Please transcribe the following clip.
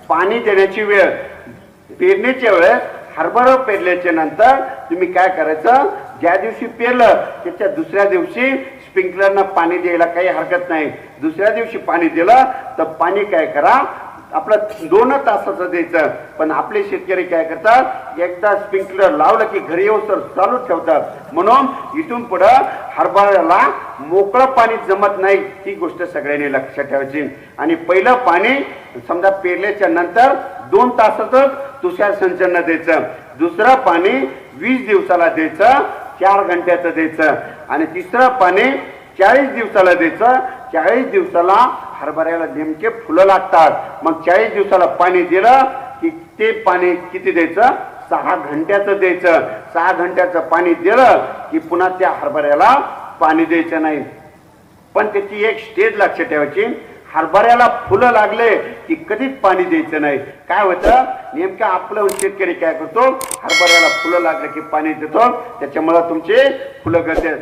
पाणी देण्याची वेळ, पेरण्याच्या वेळेस हरभरा पेरल्याच्या नंतर तुम्ही काय करायचं, ज्या दिवशी पेरलं त्याच्या दुसऱ्या दिवशी स्प्रिंकलरनं पाणी द्यायला काही हरकत नाही. दुसऱ्या दिवशी पाणी दिलं तर पाणी काय करा, आपलं 2 तासाचं द्यायचं. पण आपले शेतकरी काय करतात, एकदा स्प्रिंकलर लावलं की घरी येऊन चालू ठेवतात. म्हणून इथून पुढं हरभऱ्याला मोकळं पाणी जमत नाही, ही गोष्ट सगळ्यांनी लक्षात ठेवायची. आणि पहिलं पाणी समजा पेरल्याच्या नंतर 2 तासातच तुषार सिंचन द्यायचं. दुसरं पाणी 20 दिवसाला द्यायचं, 4 घंट्याचं द्यायचं. आणि तिसरं पाणी 40 दिवसाला द्यायचं. 40 दिवसाला हरभऱ्याला नेमके फुलं लागतात. मग 40 दिवसाला पाणी दिलं की ते पाणी किती द्यायचं, 6 घंट्याचं द्यायचं. 6 घंट्याचं पाणी दिलं की पुन्हा त्या हरभऱ्याला पाणी द्यायचं नाही. पण त्याची एक स्टेज लक्षात ठेवायची, हरभऱ्याला फुलं लागले की कधीच पाणी द्यायचं नाही. काय होतं, नेमकं आपलं शेतकरी काय करतो, हरभऱ्याला फुलं लागले की पाणी देतो, त्याच्यामुळे तुमचे फुलं गळतात.